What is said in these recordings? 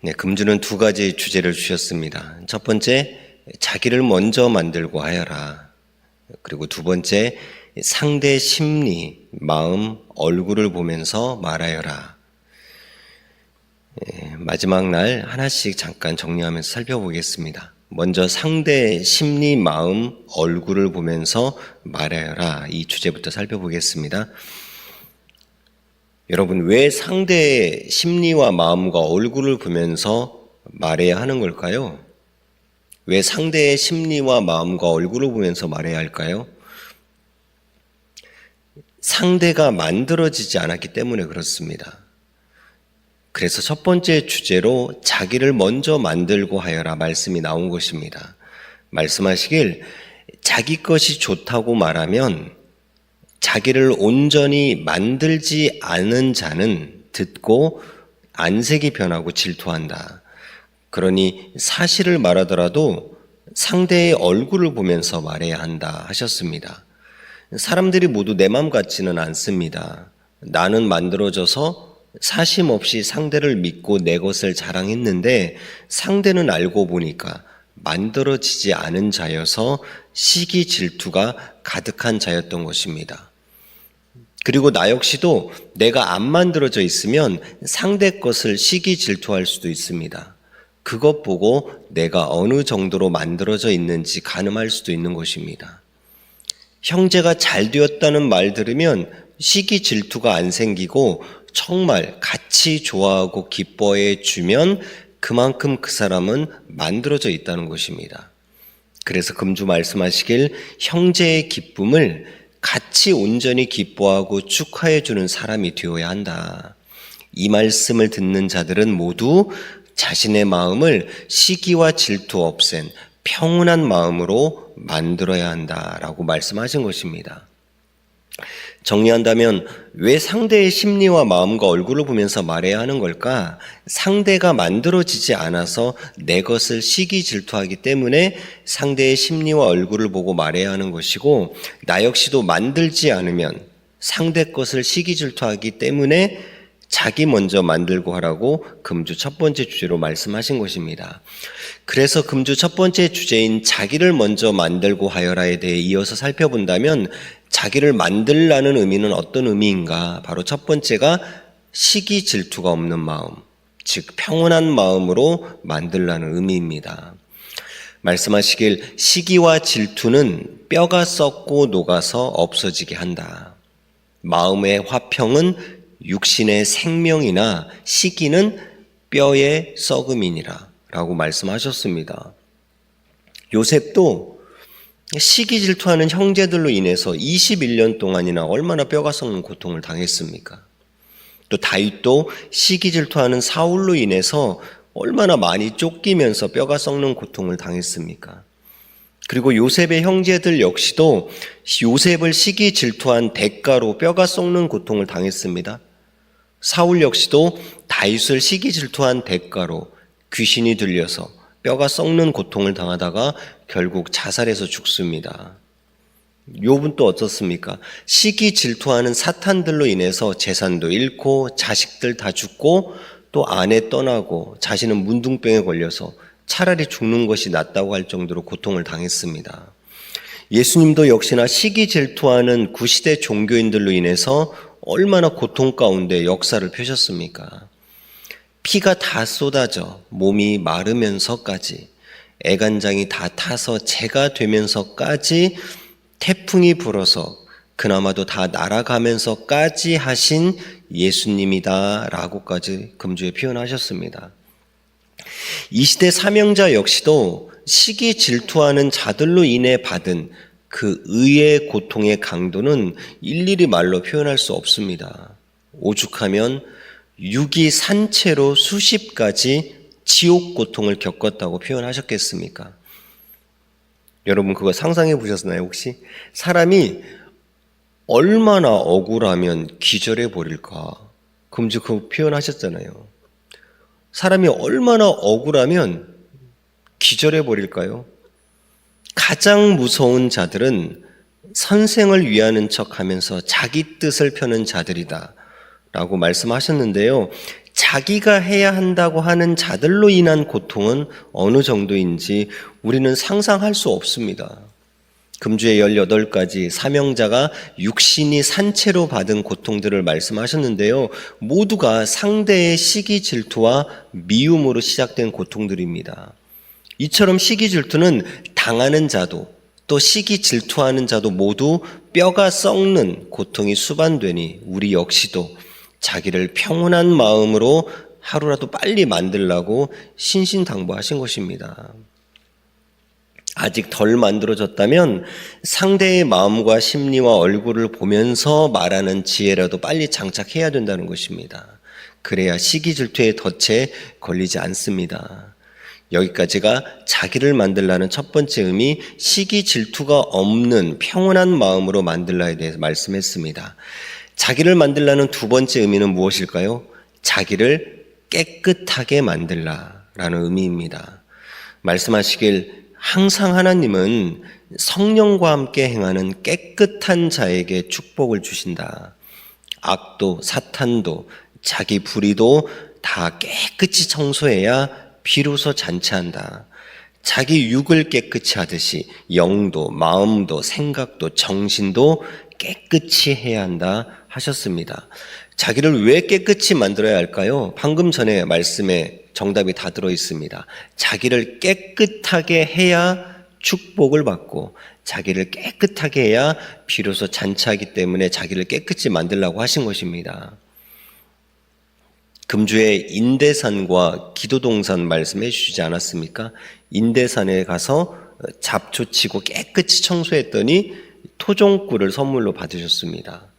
네, 금주는 두 가지 주제를 주셨습니다. 첫 번째, 자기를 먼저 만들고 하여라. 그리고 두 번째, 상대 심리, 마음, 얼굴을 보면서 말하여라. 마지막 날 하나씩 잠깐 정리하면서 살펴보겠습니다. 먼저 상대 심리, 마음, 얼굴을 보면서 말하여라. 이 주제부터 살펴보겠습니다. 여러분, 왜 상대의 심리와 마음과 얼굴을 보면서 말해야 하는 걸까요? 왜 상대의 심리와 마음과 얼굴을 보면서 말해야 할까요? 상대가 만들어지지 않았기 때문에 그렇습니다. 그래서 첫 번째 주제로 자기를 먼저 만들고 하여라 말씀이 나온 것입니다. 말씀하시길 자기 것이 좋다고 말하면 자기를 온전히 만들지 않은 자는 듣고 안색이 변하고 질투한다. 그러니 사실을 말하더라도 상대의 얼굴을 보면서 말해야 한다 하셨습니다. 사람들이 모두 내 맘 같지는 않습니다. 나는 만들어져서 사심 없이 상대를 믿고 내 것을 자랑했는데 상대는 알고 보니까 만들어지지 않은 자여서 시기 질투가 가득한 자였던 것입니다. 그리고 나 역시도 내가 안 만들어져 있으면 상대 것을 시기 질투할 수도 있습니다. 그것 보고 내가 어느 정도로 만들어져 있는지 가늠할 수도 있는 것입니다. 형제가 잘 되었다는 말 들으면 시기 질투가 안 생기고 정말 같이 좋아하고 기뻐해 주면 그만큼 그 사람은 만들어져 있다는 것입니다. 그래서 금주 말씀하시길 형제의 기쁨을 같이 온전히 기뻐하고 축하해 주는 사람이 되어야 한다. 이 말씀을 듣는 자들은 모두 자신의 마음을 시기와 질투 없앤 평온한 마음으로 만들어야 한다라고 말씀하신 것입니다. 정리한다면 왜 상대의 심리와 마음과 얼굴을 보면서 말해야 하는 걸까? 상대가 만들어지지 않아서 내 것을 시기 질투하기 때문에 상대의 심리와 얼굴을 보고 말해야 하는 것이고, 나 역시도 만들지 않으면 상대 것을 시기 질투하기 때문에 자기 먼저 만들고 하라고 금주 첫 번째 주제로 말씀하신 것입니다. 그래서 금주 첫 번째 주제인 자기를 먼저 만들고 하여라에 대해 이어서 살펴본다면 자기를 만들라는 의미는 어떤 의미인가? 바로 첫 번째가 시기 질투가 없는 마음, 즉 평온한 마음으로 만들라는 의미입니다. 말씀하시길 시기와 질투는 뼈가 썩고 녹아서 없어지게 한다. 마음의 화평은 육신의 생명이나 시기는 뼈의 썩음이니라 라고 말씀하셨습니다. 요셉도 시기 질투하는 형제들로 인해서 21년 동안이나 얼마나 뼈가 썩는 고통을 당했습니까? 또 다윗도 시기 질투하는 사울로 인해서 얼마나 많이 쫓기면서 뼈가 썩는 고통을 당했습니까? 그리고 요셉의 형제들 역시도 요셉을 시기 질투한 대가로 뼈가 썩는 고통을 당했습니다. 사울 역시도 다윗을 시기 질투한 대가로 귀신이 들려서 뼈가 썩는 고통을 당하다가 결국 자살해서 죽습니다. 욥은 또 어떻습니까? 시기 질투하는 사탄들로 인해서 재산도 잃고 자식들 다 죽고 또 아내 떠나고 자신은 문둥병에 걸려서 차라리 죽는 것이 낫다고 할 정도로 고통을 당했습니다. 예수님도 역시나 시기 질투하는 구시대 종교인들로 인해서 얼마나 고통 가운데 역사를 펴셨습니까? 피가 다 쏟아져 몸이 마르면서까지 애간장이 다 타서 재가 되면서까지 태풍이 불어서 그나마도 다 날아가면서까지 하신 예수님이다 라고까지 금주에 표현하셨습니다. 이 시대 사명자 역시도 시기 질투하는 자들로 인해 받은 그 의의 고통의 강도는 일일이 말로 표현할 수 없습니다. 오죽하면 육이 산채로 수십 가지 지옥 고통을 겪었다고 표현하셨겠습니까? 여러분 그거 상상해 보셨나요 혹시? 사람이 얼마나 억울하면 기절해 버릴까? 금주 그 표현하셨잖아요. 사람이 얼마나 억울하면 기절해 버릴까요? 가장 무서운 자들은 선생을 위하는 척하면서 자기 뜻을 펴는 자들이다 라고 말씀하셨는데요. 자기가 해야 한다고 하는 자들로 인한 고통은 어느 정도인지 우리는 상상할 수 없습니다. 금주의 18가지 사명자가 육신이 산채로 받은 고통들을 말씀하셨는데요. 모두가 상대의 시기 질투와 미움으로 시작된 고통들입니다. 이처럼 시기 질투는 당하는 자도 또 시기 질투하는 자도 모두 뼈가 썩는 고통이 수반되니 우리 역시도 자기를 평온한 마음으로 하루라도 빨리 만들라고 신신당부하신 것입니다. 아직 덜 만들어졌다면 상대의 마음과 심리와 얼굴을 보면서 말하는 지혜라도 빨리 장착해야 된다는 것입니다. 그래야 시기 질투의 덫에 걸리지 않습니다. 여기까지가 자기를 만들라는 첫 번째 의미, 시기 질투가 없는 평온한 마음으로 만들라에 대해서 말씀했습니다. 자기를 만들라는 두 번째 의미는 무엇일까요? 자기를 깨끗하게 만들라라는 의미입니다. 말씀하시길 항상 하나님은 성령과 함께 행하는 깨끗한 자에게 축복을 주신다. 악도 사탄도 자기 불의도 다 깨끗이 청소해야 비로소 잔치한다. 자기 육을 깨끗이 하듯이 영도 마음도 생각도 정신도 깨끗이 해야 한다 하셨습니다. 자기를 왜 깨끗이 만들어야 할까요? 방금 전에 말씀에 정답이 다 들어 있습니다. 자기를 깨끗하게 해야 축복을 받고 자기를 깨끗하게 해야 비로소 잔치하기 때문에 자기를 깨끗이 만들라고 하신 것입니다. 금주에 인대산과 기도동산 말씀해 주시지 않았습니까? 인대산에 가서 잡초치고 깨끗이 청소했더니 토종꿀을 선물로 받으셨습니다.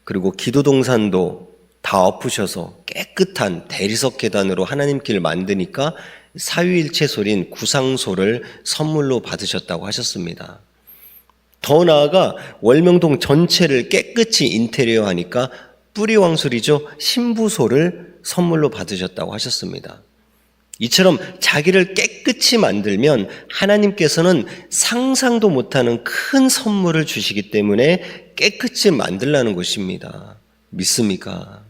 그리고 기도동산도 다 엎으셔서 깨끗한 대리석 계단으로 하나님 길 만드니까 사위일체소린 구상소를 선물로 받으셨다고 하셨습니다. 더 나아가 월명동 전체를 깨끗이 인테리어 하니까 뿌리왕술이죠. 신부소를 선물로 받으셨다고 하셨습니다. 이처럼 자기를 깨끗이 만들면 하나님께서는 상상도 못하는 큰 선물을 주시기 때문에 깨끗이 만들라는 것입니다. 믿습니까?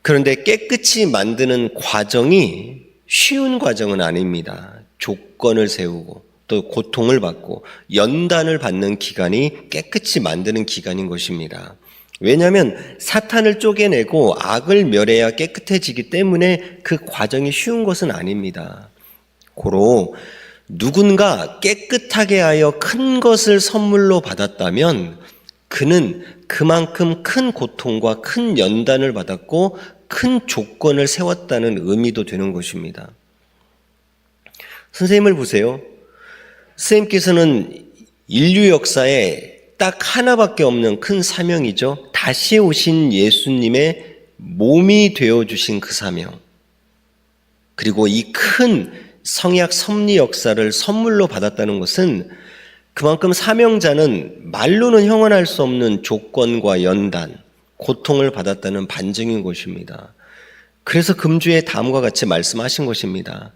그런데 깨끗이 만드는 과정이 쉬운 과정은 아닙니다. 조건을 세우고 또 고통을 받고 연단을 받는 기간이 깨끗이 만드는 기간인 것입니다. 왜냐하면 사탄을 쪼개내고 악을 멸해야 깨끗해지기 때문에 그 과정이 쉬운 것은 아닙니다. 고로 누군가 깨끗하게 하여 큰 것을 선물로 받았다면 그는 그만큼 큰 고통과 큰 연단을 받았고 큰 조건을 세웠다는 의미도 되는 것입니다. 선생님을 보세요. 선생님께서는 인류 역사에 딱 하나밖에 없는 큰 사명이죠. 다시 오신 예수님의 몸이 되어주신 그 사명. 그리고 이 큰 성약 섭리 역사를 선물로 받았다는 것은 그만큼 사명자는 말로는 형언할 수 없는 조건과 연단, 고통을 받았다는 반증인 것입니다. 그래서 금주에 다음과 같이 말씀하신 것입니다.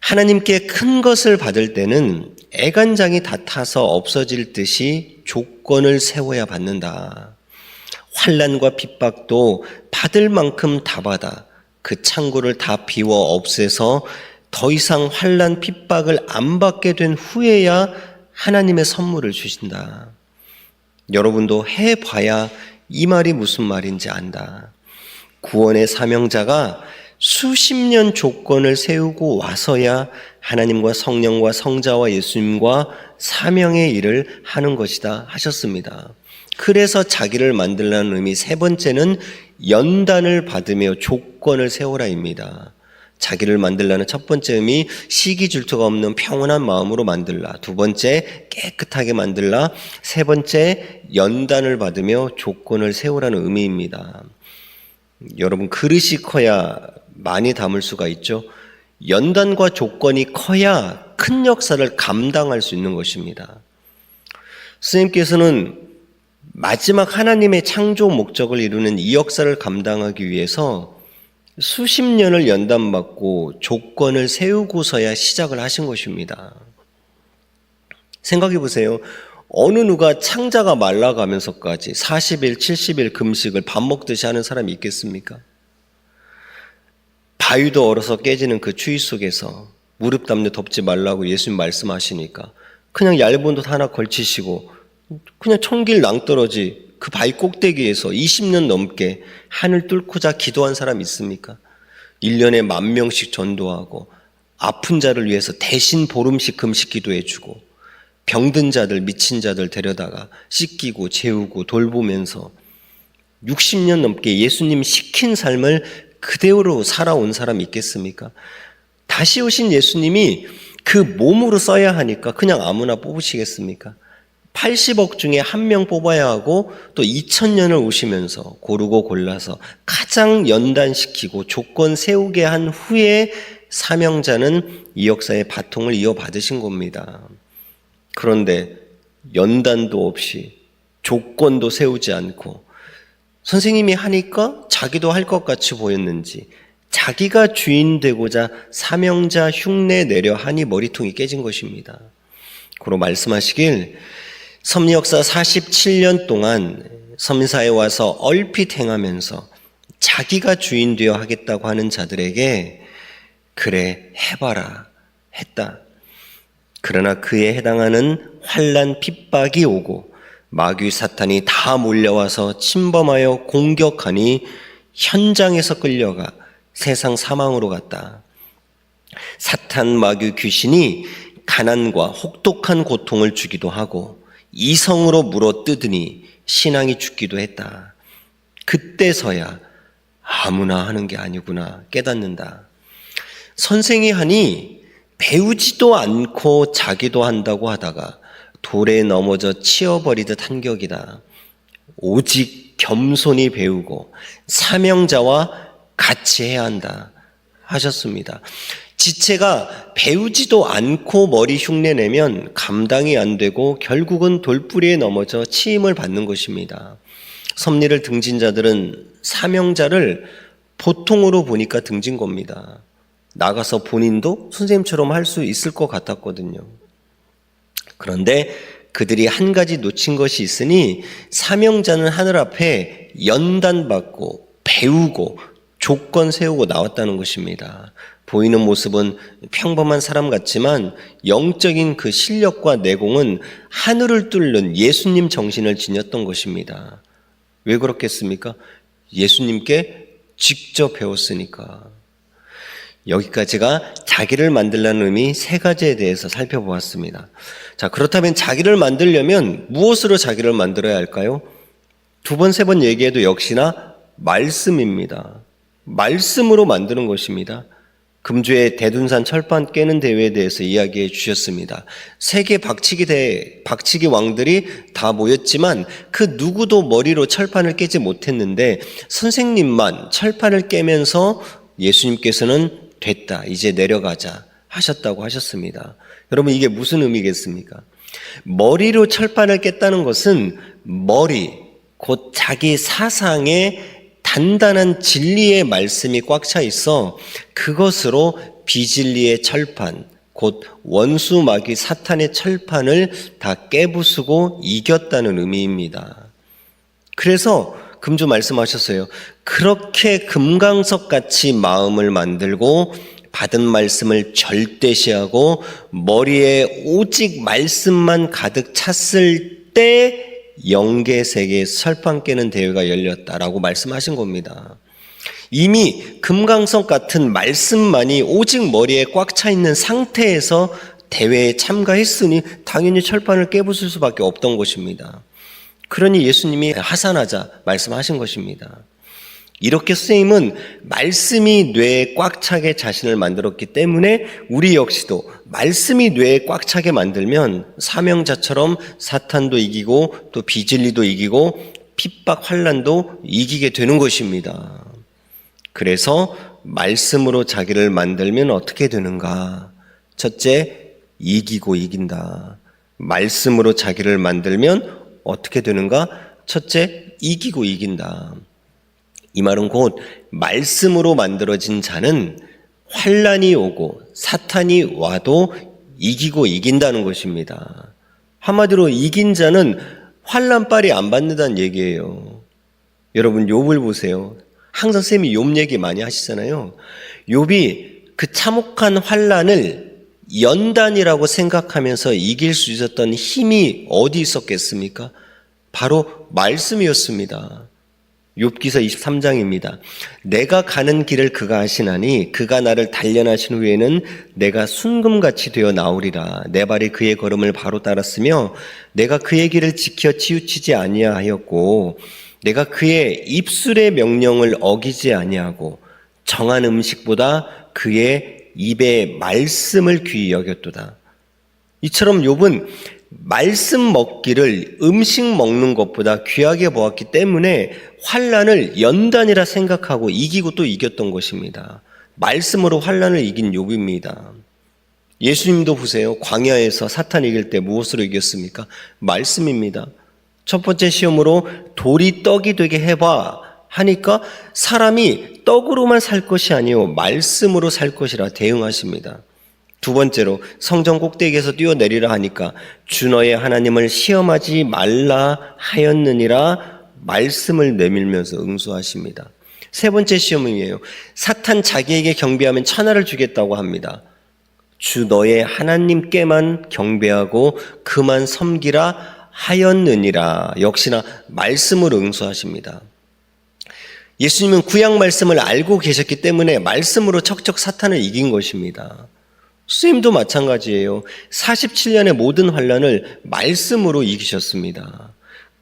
하나님께 큰 것을 받을 때는 애간장이 다 타서 없어질 듯이 조건을 세워야 받는다. 환난과 핍박도 받을 만큼 다 받아 그 창고를 다 비워 없애서 더 이상 환난 핍박을 안 받게 된 후에야 하나님의 선물을 주신다. 여러분도 해봐야 이 말이 무슨 말인지 안다. 구원의 사명자가 수십 년 조건을 세우고 와서야 하나님과 성령과 성자와 예수님과 사명의 일을 하는 것이다 하셨습니다. 그래서 자기를 만들라는 의미 세 번째는 연단을 받으며 조건을 세우라입니다. 자기를 만들라는 첫 번째 의미 시기 질투가 없는 평온한 마음으로 만들라. 두 번째 깨끗하게 만들라. 세 번째 연단을 받으며 조건을 세우라는 의미입니다. 여러분 그릇이 커야 많이 담을 수가 있죠. 연단과 조건이 커야 큰 역사를 감당할 수 있는 것입니다. 스님께서는 마지막 하나님의 창조 목적을 이루는 이 역사를 감당하기 위해서 수십 년을 연단받고 조건을 세우고서야 시작을 하신 것입니다. 생각해 보세요. 어느 누가 창자가 말라가면서까지 40일, 70일 금식을 밥 먹듯이 하는 사람이 있겠습니까? 바위도 얼어서 깨지는 그 추위 속에서 무릎 담요 덮지 말라고 예수님 말씀하시니까 그냥 얇은 옷 하나 걸치시고 그냥 청길 낭떠러지 그 바위 꼭대기에서 20년 넘게 하늘 뚫고자 기도한 사람 있습니까? 1년에 10,000명씩 전도하고 아픈 자를 위해서 대신 보름씩 금식 기도해주고 병든 자들, 미친 자들 데려다가 씻기고 재우고 돌보면서 60년 넘게 예수님 시킨 삶을 그대로 살아온 사람이 있겠습니까? 다시 오신 예수님이 그 몸으로 써야 하니까 그냥 아무나 뽑으시겠습니까? 80억 중에 1명 뽑아야 하고 또 2000년을 오시면서 고르고 골라서 가장 연단시키고 조건 세우게 한 후에 사명자는 이 역사의 바통을 이어받으신 겁니다. 그런데 연단도 없이 조건도 세우지 않고 선생님이 하니까 자기도 할 것 같이 보였는지 자기가 주인 되고자 사명자 흉내 내려 하니 머리통이 깨진 것입니다. 그로 말씀하시길 섭리역사 47년 동안 섬사에 와서 얼핏 행하면서 자기가 주인 되어 하겠다고 하는 자들에게 그래 해봐라 했다. 그러나 그에 해당하는 환난 핍박이 오고 마귀 사탄이 다 몰려와서 침범하여 공격하니 현장에서 끌려가 세상 사망으로 갔다. 사탄 마귀 귀신이 가난과 혹독한 고통을 주기도 하고 이성으로 물어뜯으니 신앙이 죽기도 했다. 그때서야 아무나 하는 게 아니구나 깨닫는다. 선생이 하니 배우지도 않고 자기도 한다고 하다가 돌에 넘어져 치어버리듯 한 격이다. 오직 겸손히 배우고 사명자와 같이 해야 한다 하셨습니다. 지체가 배우지도 않고 머리 흉내내면 감당이 안 되고 결국은 돌뿌리에 넘어져 치임을 받는 것입니다. 섭리를 등진 자들은 사명자를 보통으로 보니까 등진 겁니다. 나가서 본인도 선생님처럼 할 수 있을 것 같았거든요. 그런데 그들이 한 가지 놓친 것이 있으니 사명자는 하늘 앞에 연단받고 배우고 조건 세우고 나왔다는 것입니다. 보이는 모습은 평범한 사람 같지만 영적인 그 실력과 내공은 하늘을 뚫는 예수님 정신을 지녔던 것입니다. 왜 그렇겠습니까? 예수님께 직접 배웠으니까. 여기까지가 자기를 만들라는 의미 세 가지에 대해서 살펴보았습니다. 자, 그렇다면 자기를 만들려면 무엇으로 자기를 만들어야 할까요? 2번, 3번 얘기해도 역시나 말씀입니다. 말씀으로 만드는 것입니다. 금주에 대둔산 철판 깨는 대회에 대해서 이야기해 주셨습니다. 세계 박치기 왕들이 다 모였지만 그 누구도 머리로 철판을 깨지 못했는데 선생님만 철판을 깨면서 예수님께서는 됐다, 이제 내려가자 하셨다고 하셨습니다. 여러분, 이게 무슨 의미겠습니까? 머리로 철판을 깼다는 것은 머리, 곧 자기 사상에 단단한 진리의 말씀이 꽉 차 있어 그것으로 비진리의 철판, 곧 원수 마귀 사탄의 철판을 다 깨부수고 이겼다는 의미입니다. 그래서 금주 말씀하셨어요. 그렇게 금강석같이 마음을 만들고 받은 말씀을 절대시하고 머리에 오직 말씀만 가득 찼을 때 영계 세계에서 철판 깨는 대회가 열렸다라고 말씀하신 겁니다. 이미 금강석 같은 말씀만이 오직 머리에 꽉 차 있는 상태에서 대회에 참가했으니 당연히 철판을 깨부술 수밖에 없던 것입니다. 그러니 예수님이 하산하자 말씀하신 것입니다. 이렇게 선생님은 말씀이 뇌에 꽉 차게 자신을 만들었기 때문에 우리 역시도 말씀이 뇌에 꽉 차게 만들면 사명자처럼 사탄도 이기고 또 비진리도 이기고 핍박 환난도 이기게 되는 것입니다. 그래서 말씀으로 자기를 만들면 어떻게 되는가? 첫째, 이기고 이긴다. 말씀으로 자기를 만들면 어떻게 되는가? 첫째, 이기고 이긴다. 이 말은 곧 말씀으로 만들어진 자는 환난이 오고 사탄이 와도 이기고 이긴다는 것입니다. 한마디로 이긴 자는 환난빨이 안 받는다는 얘기예요. 여러분 욥을 보세요. 항상 쌤이 욥 얘기 많이 하시잖아요. 욥이 그 참혹한 환난을 연단이라고 생각하면서 이길 수 있었던 힘이 어디 있었겠습니까? 바로 말씀이었습니다. 욥기서 23장입니다. 내가 가는 길을 그가 아시나니 그가 나를 단련하신 후에는 내가 순금같이 되어 나오리라. 내 발이 그의 걸음을 바로 따랐으며 내가 그의 길을 지켜 치우치지 아니하였고 내가 그의 입술의 명령을 어기지 아니하고 정한 음식보다 그의 입의 말씀을 귀히 여겼도다. 이처럼 욥은 말씀 먹기를 음식 먹는 것보다 귀하게 보았기 때문에 환난을 연단이라 생각하고 이기고 또 이겼던 것입니다. 말씀으로 환난을 이긴 욥입니다. 예수님도 보세요. 광야에서 사탄 이길 때 무엇으로 이겼습니까? 말씀입니다. 첫 번째 시험으로 돌이 떡이 되게 해봐 하니까 사람이 떡으로만 살 것이 아니요 말씀으로 살 것이라 대응하십니다. 두 번째로 성전 꼭대기에서 뛰어내리라 하니까 주 너의 하나님을 시험하지 말라 하였느니라 말씀을 내밀면서 응수하십니다. 세 번째 시험이에요. 사탄 자기에게 경배하면 천하를 주겠다고 합니다. 주 너의 하나님께만 경배하고 그만 섬기라 하였느니라. 역시나 말씀으로 응수하십니다. 예수님은 구약 말씀을 알고 계셨기 때문에 말씀으로 척척 사탄을 이긴 것입니다. 스님도 마찬가지예요. 47년의 모든 환난을 말씀으로 이기셨습니다.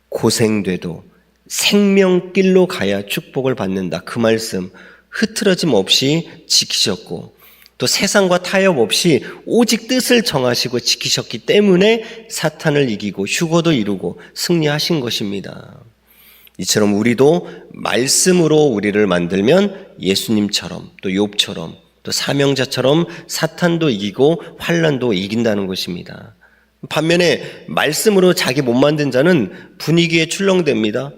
고생돼도 생명길로 가야 축복을 받는다. 그 말씀 흐트러짐 없이 지키셨고 또 세상과 타협 없이 오직 뜻을 정하시고 지키셨기 때문에 사탄을 이기고 휴거도 이루고 승리하신 것입니다. 이처럼 우리도 말씀으로 우리를 만들면 예수님처럼 또 욥처럼 또 사명자처럼 사탄도 이기고 환난도 이긴다는 것입니다. 반면에 말씀으로 자기 못 만든 자는 분위기에 출렁댑니다.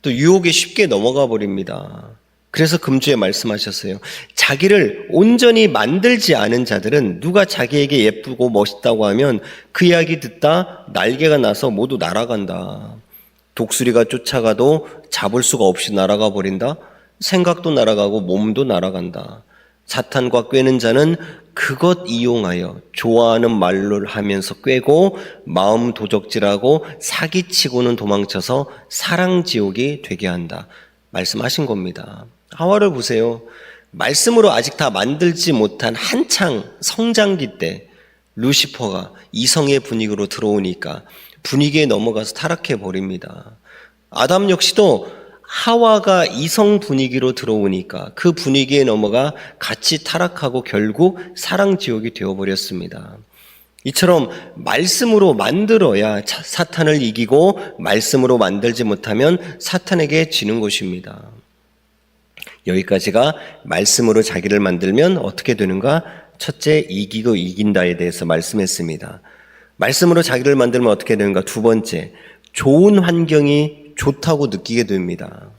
또 유혹에 쉽게 넘어가 버립니다. 그래서 금주에 말씀하셨어요. 자기를 온전히 만들지 않은 자들은 누가 자기에게 예쁘고 멋있다고 하면 그 이야기 듣다 날개가 나서 모두 날아간다. 독수리가 쫓아가도 잡을 수가 없이 날아가 버린다. 생각도 날아가고 몸도 날아간다. 사탄과 꾀는 자는 그것 이용하여 좋아하는 말로 하면서 꾀고 마음 도적질하고 사기치고는 도망쳐서 사랑지옥이 되게 한다. 말씀하신 겁니다. 하와를 보세요. 말씀으로 아직 다 만들지 못한 한창 성장기 때 루시퍼가 이성의 분위기로 들어오니까 분위기에 넘어가서 타락해 버립니다. 아담 역시도 하와가 이성 분위기로 들어오니까 그 분위기에 넘어가 같이 타락하고 결국 사랑지옥이 되어버렸습니다. 이처럼 말씀으로 만들어야 사탄을 이기고 말씀으로 만들지 못하면 사탄에게 지는 것입니다. 여기까지가 말씀으로 자기를 만들면 어떻게 되는가? 첫째, 이기고 이긴다에 대해서 말씀했습니다. 말씀으로 자기를 만들면 어떻게 되는가? 두 번째, 좋은 환경이 좋다고 느끼게 됩니다.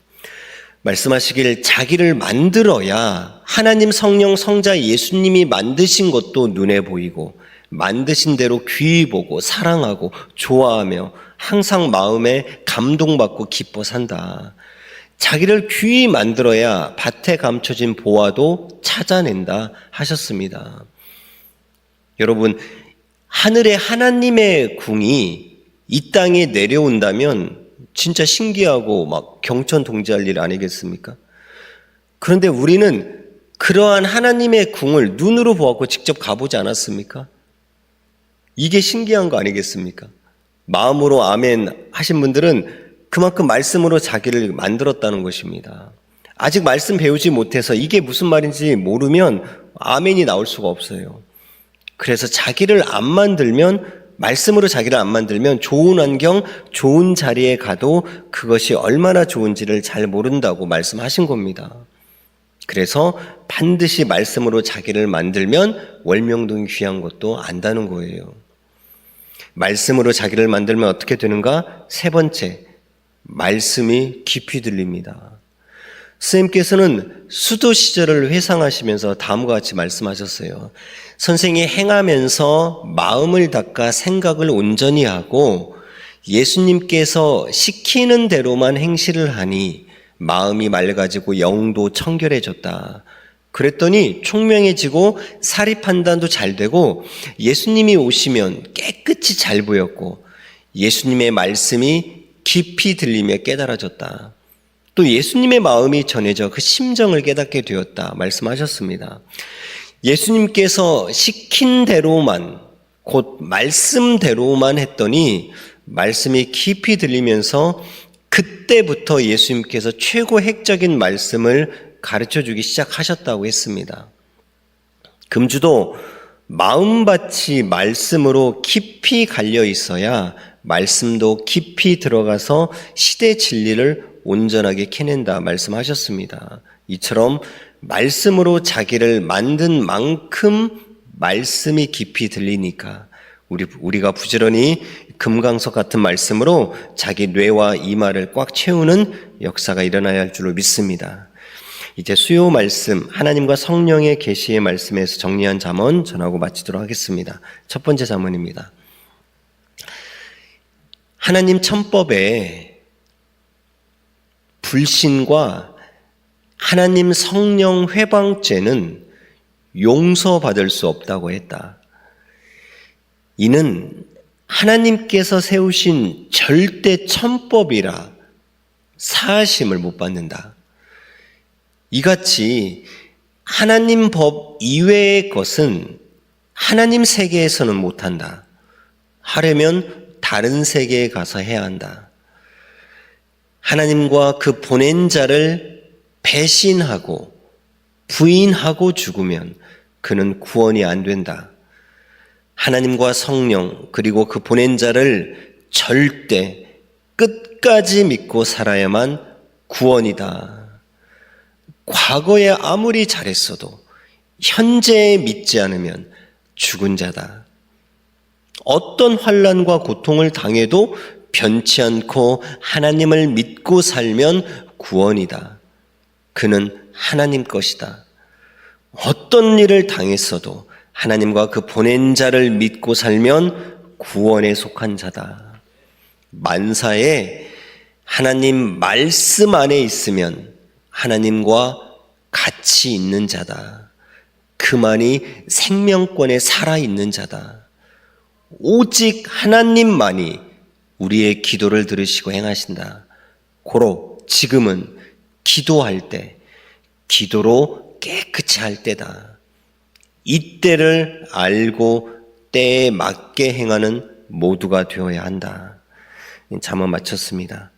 말씀하시길 자기를 만들어야 하나님 성령 성자 예수님이 만드신 것도 눈에 보이고 만드신 대로 귀히 보고 사랑하고 좋아하며 항상 마음에 감동받고 기뻐 산다. 자기를 귀히 만들어야 밭에 감춰진 보화도 찾아낸다 하셨습니다. 여러분, 하늘에 하나님의 궁이 이 땅에 내려온다면 진짜 신기하고 막 경천동지할 일 아니겠습니까? 그런데 우리는 그러한 하나님의 궁을 눈으로 보았고 직접 가보지 않았습니까? 이게 신기한 거 아니겠습니까? 마음으로 아멘 하신 분들은 그만큼 말씀으로 자기를 만들었다는 것입니다. 아직 말씀 배우지 못해서 이게 무슨 말인지 모르면 아멘이 나올 수가 없어요. 그래서 자기를 안 만들면, 말씀으로 자기를 안 만들면 좋은 환경, 좋은 자리에 가도 그것이 얼마나 좋은지를 잘 모른다고 말씀하신 겁니다. 그래서 반드시 말씀으로 자기를 만들면 월명동이 귀한 것도 안다는 거예요. 말씀으로 자기를 만들면 어떻게 되는가? 세 번째, 말씀이 깊이 들립니다. 선생님께서는 수도 시절을 회상하시면서 다음과 같이 말씀하셨어요. 선생이 행하면서 마음을 닦아 생각을 온전히 하고 예수님께서 시키는 대로만 행실을 하니 마음이 맑아지고 영도 청결해졌다. 그랬더니 총명해지고 사리 판단도 잘 되고 예수님이 오시면 깨끗이 잘 보였고 예수님의 말씀이 깊이 들리며 깨달아졌다. 또 예수님의 마음이 전해져 그 심정을 깨닫게 되었다 말씀하셨습니다. 예수님께서 시킨 대로만, 곧 말씀대로만 했더니 말씀이 깊이 들리면서 그때부터 예수님께서 최고 핵적인 말씀을 가르쳐주기 시작하셨다고 했습니다. 금주도 마음밭이 말씀으로 깊이 갈려 있어야 말씀도 깊이 들어가서 시대 진리를 온전하게 캐낸다 말씀하셨습니다. 이처럼 말씀으로 자기를 만든 만큼 말씀이 깊이 들리니까 우리가 부지런히 금강석 같은 말씀으로 자기 뇌와 이마를 꽉 채우는 역사가 일어나야 할 줄로 믿습니다. 이제 수요 말씀, 하나님과 성령의 계시의 말씀에서 정리한 잠언 전하고 마치도록 하겠습니다. 첫 번째 잠언입니다. 하나님 천법에 불신과 하나님 성령 회방죄는 용서받을 수 없다고 했다. 이는 하나님께서 세우신 절대 천법이라 사하심을 못 받는다. 이같이 하나님 법 이외의 것은 하나님 세계에서는 못한다. 하려면 다른 세계에 가서 해야 한다. 하나님과 그 보낸 자를 배신하고 부인하고 죽으면 그는 구원이 안 된다. 하나님과 성령 그리고 그 보낸 자를 절대 끝까지 믿고 살아야만 구원이다. 과거에 아무리 잘했어도 현재에 믿지 않으면 죽은 자다. 어떤 환난과 고통을 당해도 변치 않고 하나님을 믿고 살면 구원이다. 그는 하나님 것이다. 어떤 일을 당했어도 하나님과 그 보낸 자를 믿고 살면 구원에 속한 자다. 만사에 하나님 말씀 안에 있으면 하나님과 같이 있는 자다. 그만이 생명권에 살아있는 자다. 오직 하나님만이 우리의 기도를 들으시고 행하신다. 고로 지금은 기도할 때, 기도로 깨끗이 할 때다. 이때를 알고 때에 맞게 행하는 모두가 되어야 한다. 잠언 마쳤습니다.